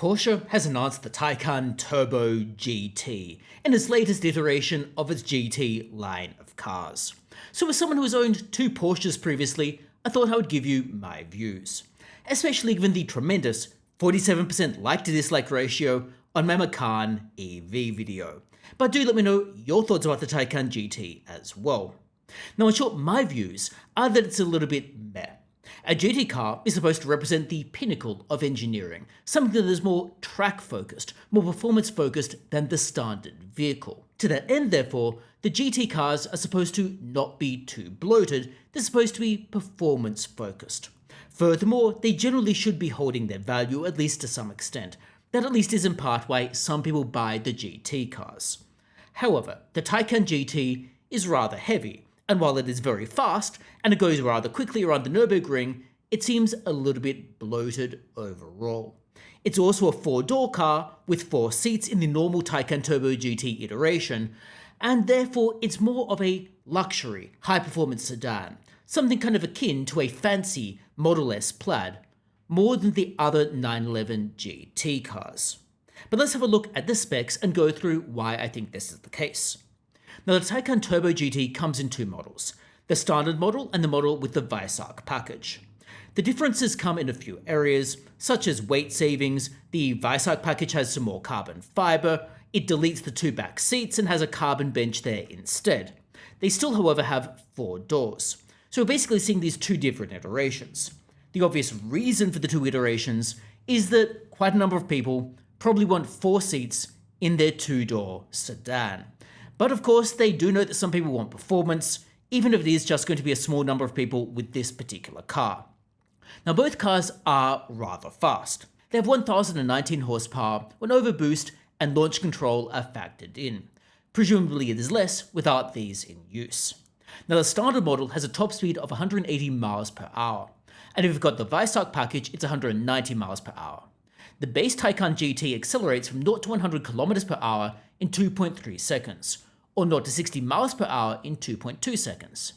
Porsche has announced the Taycan Turbo GT in its latest iteration of its GT line of cars. So as someone who has owned two Porsches previously, I thought I would give you my views, especially given the tremendous 47% like to dislike ratio on my Macan EV video. But do let me know your thoughts about the Taycan GT as well. Now in short, my views are that it's a little bit meh. A GT car is supposed to represent the pinnacle of engineering, something that is more track-focused, more performance-focused than the standard vehicle. To that end, therefore, the GT cars are supposed to not be too bloated, they're supposed to be performance-focused. Furthermore, they generally should be holding their value, at least to some extent. That at least is in part why some people buy the GT cars. However, the Taycan GT is rather heavy, and while it is very fast, and it goes rather quickly around the Nürburgring, it seems a little bit bloated overall. It's also a four-door car with 4 seats in the normal Taycan Turbo GT iteration, and therefore it's more of a luxury, high-performance sedan, something kind of akin to a fancy Model S Plaid, more than the other 911 GT cars. But let's have a look at the specs and go through why I think this is the case. Now the Taycan Turbo GT comes in two models, the standard model and the model with the Weissach package. The differences come in a few areas, such as weight savings. The Weissach package has some more carbon fiber, it deletes the 2 back seats and has a carbon bench there instead. They still, however, have 4 doors. So we're basically seeing these 2 different iterations. The obvious reason for the 2 iterations is that quite a number of people probably want 4 seats in their 2-door sedan. But of course, they do know that some people want performance, even if it is just going to be a small number of people with this particular car. Now both cars are rather fast. They have 1019 horsepower when overboost and launch control are factored in. Presumably it is less without these in use. Now the standard model has a top speed of 180 miles per hour, and if you've got the Weissach package, it's 190 miles per hour. The base Taycan GT accelerates from 0 to 100 kilometers per hour in 2.3 seconds, or 0 to 60 miles per hour in 2.2 seconds.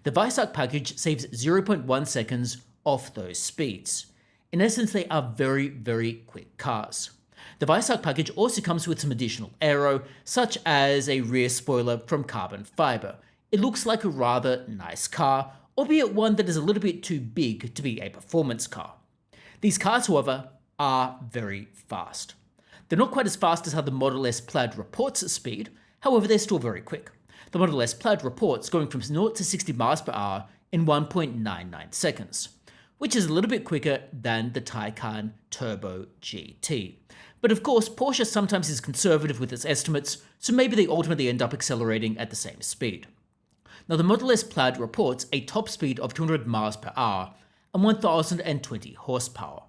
The Weissach package saves 0.1 seconds off those speeds. In essence, they are very, very quick cars. The Weissach package also comes with some additional aero, such as a rear spoiler from carbon fiber. It looks like a rather nice car, albeit one that is a little bit too big to be a performance car. These cars, however, are very fast. They're not quite as fast as how the Model S Plaid reports at speed, however they're still very quick. The Model S Plaid reports going from 0 to 60 miles per hour in 1.99 seconds, which is a little bit quicker than the Taycan Turbo GT. But of course, Porsche sometimes is conservative with its estimates, so maybe they ultimately end up accelerating at the same speed. Now the Model S Plaid reports a top speed of 200 miles per hour and 1020 horsepower.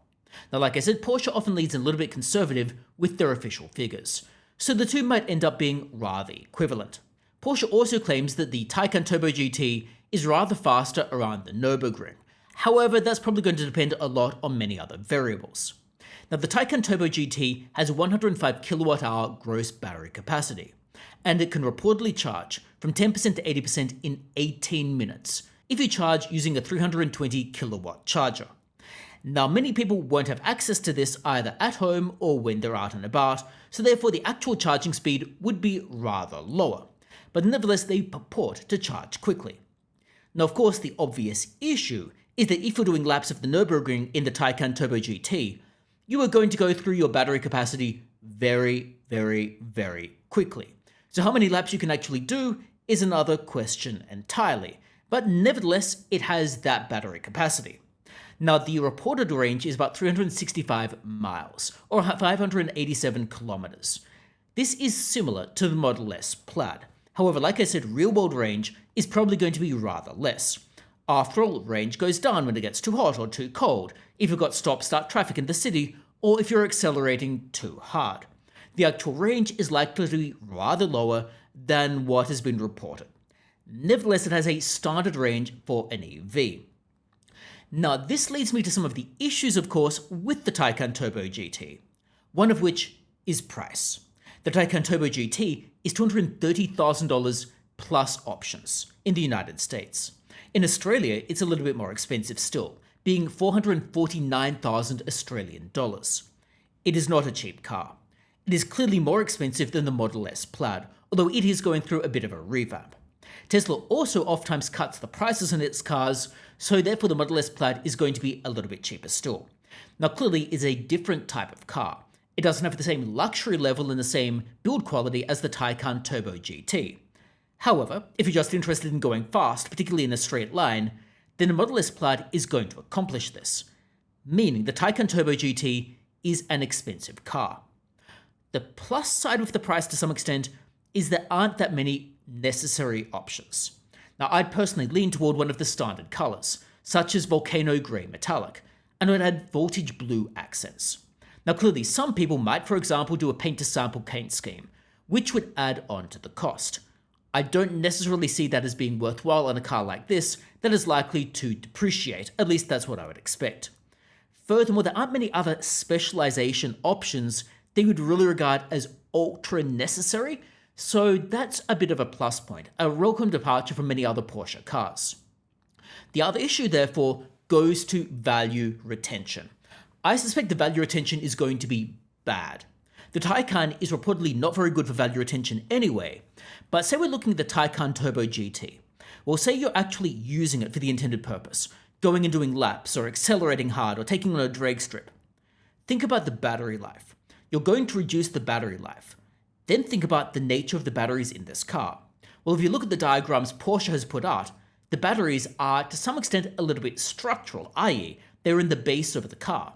Now like I said, Porsche often leads a little bit conservative with their official figures, so the two might end up being rather equivalent. Porsche also claims that the Taycan Turbo GT is rather faster around the Nürburgring. However, that's probably going to depend a lot on many other variables. Now the Taycan Turbo GT has a 105 kilowatt-hour gross battery capacity, and it can reportedly charge from 10% to 80% in 18 minutes if you charge using a 320 kilowatt charger. Now many people won't have access to this either at home or when they're out and about, so therefore the actual charging speed would be rather lower, but nevertheless they purport to charge quickly. Now of course the obvious issue is that if you're doing laps of the Nürburgring in the Taycan Turbo GT, you are going to go through your battery capacity very, very, very quickly. So how many laps you can actually do is another question entirely, but nevertheless it has that battery capacity. Now the reported range is about 365 miles, or 587 kilometers. This is similar to the Model S Plaid. However, like I said, real-world range is probably going to be rather less. After all, range goes down when it gets too hot or too cold, if you've got stop-start traffic in the city, or if you're accelerating too hard. The actual range is likely to be rather lower than what has been reported. Nevertheless, it has a standard range for an EV. Now, this leads me to some of the issues, of course, with the Taycan Turbo GT, one of which is price. The Taycan Turbo GT is $230,000 plus options in the United States. In Australia, it's a little bit more expensive still, being 449,000 Australian dollars. it is not a cheap car. It is clearly more expensive than the Model S Plaid, although it is going through a bit of a revamp. Tesla also oftentimes cuts the prices on its cars, so therefore the Model S Plaid is going to be a little bit cheaper still. Now clearly it's a different type of car. It doesn't have the same luxury level and the same build quality as the Taycan Turbo GT. However, if you're just interested in going fast, particularly in a straight line, then the Model S Plaid is going to accomplish this, meaning the Taycan Turbo GT is an expensive car. The plus side with the price to some extent is there aren't that many necessary options. Now I'd personally lean toward one of the standard colors, such as Volcano Grey Metallic, and I'd add Voltage Blue accents. Now clearly some people might, for example, do a paint to sample paint scheme, which would add on to the cost. I don't necessarily see that as being worthwhile on a car like this that is likely to depreciate, at least that's what I would expect. Furthermore, there aren't many other specialization options they would really regard as ultra necessary, so that's a bit of a plus point, a welcome departure from many other Porsche cars. The other issue, therefore, goes to value retention. I suspect the value retention is going to be bad. The Taycan is reportedly not very good for value retention anyway, but say we're looking at the Taycan Turbo GT. Well, say you're actually using it for the intended purpose, going and doing laps or accelerating hard or taking on a drag strip. Think about the battery life. You're going to reduce the battery life. Then think about the nature of the batteries in this car. Well, if you look at the diagrams Porsche has put out, the batteries are to some extent a little bit structural, i.e. they're in the base of the car.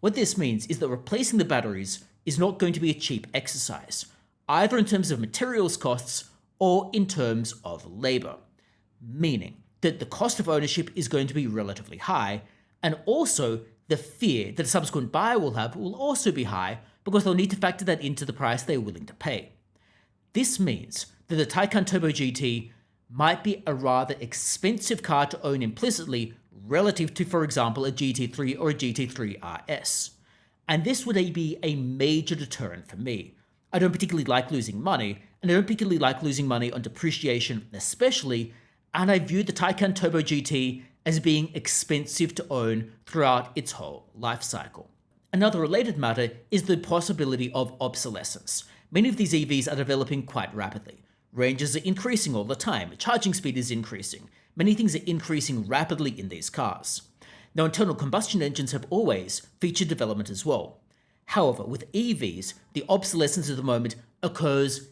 What this means is that replacing the batteries is not going to be a cheap exercise, either in terms of materials costs or in terms of labor, meaning that the cost of ownership is going to be relatively high, and also the fear that a subsequent buyer will have will also be high because they'll need to factor that into the price they're willing to pay. This means that the Taycan Turbo GT might be a rather expensive car to own implicitly relative to, for example, a GT3 or a GT3 RS. And this would be a major deterrent for me. I don't particularly like losing money, and I don't particularly like losing money on depreciation especially, and I view the Taycan Turbo GT as being expensive to own throughout its whole life cycle. Another related matter is the possibility of obsolescence. Many of these EVs are developing quite rapidly. Ranges are increasing all the time, charging speed is increasing. Many things are increasing rapidly in these cars. Now, internal combustion engines have always featured development as well. However, with EVs, the obsolescence at the moment occurs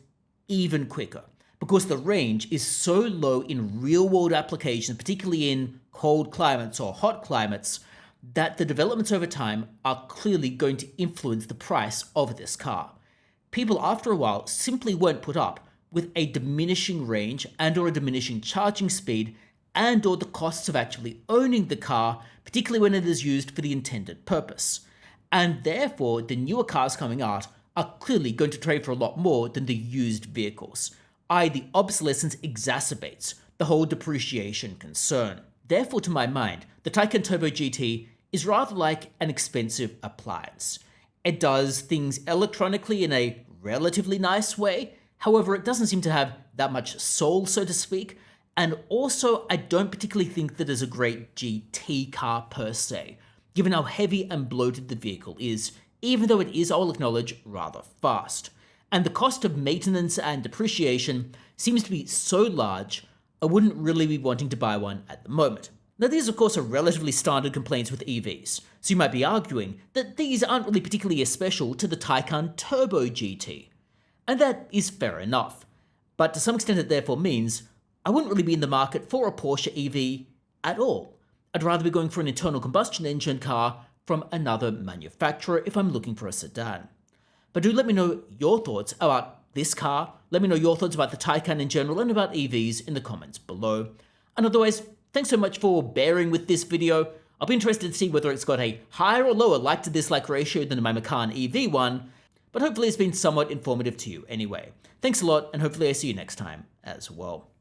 even quicker because the range is so low in real-world applications, particularly in cold climates or hot climates, that the developments over time are clearly going to influence the price of this car. People, after a while, simply won't put up with a diminishing range and or a diminishing charging speed and or the costs of actually owning the car, particularly when it is used for the intended purpose. And therefore, the newer cars coming out are clearly going to trade for a lot more than the used vehicles. The obsolescence exacerbates the whole depreciation concern. Therefore, to my mind, the Taycan Turbo GT is rather like an expensive appliance. It does things electronically in a relatively nice way. However, it doesn't seem to have that much soul, so to speak. And also, I don't particularly think that it's a great GT car per se, given how heavy and bloated the vehicle is, even though it is, I'll acknowledge, rather fast. And the cost of maintenance and depreciation seems to be so large, I wouldn't really be wanting to buy one at the moment. Now, these, of course, are relatively standard complaints with EVs, so you might be arguing that these aren't really particularly special to the Taycan Turbo GT. And that is fair enough, but to some extent it therefore means I wouldn't really be in the market for a Porsche EV at all. I'd rather be going for an internal combustion engine car from another manufacturer if I'm looking for a sedan. But do let me know your thoughts about this car, let me know your thoughts about the Taycan in general and about EVs in the comments below. And otherwise, thanks so much for bearing with this video. I'll be interested to see whether it's got a higher or lower like to dislike ratio than my Macan EV one, but hopefully it's been somewhat informative to you anyway. Thanks a lot, and hopefully I see you next time as well.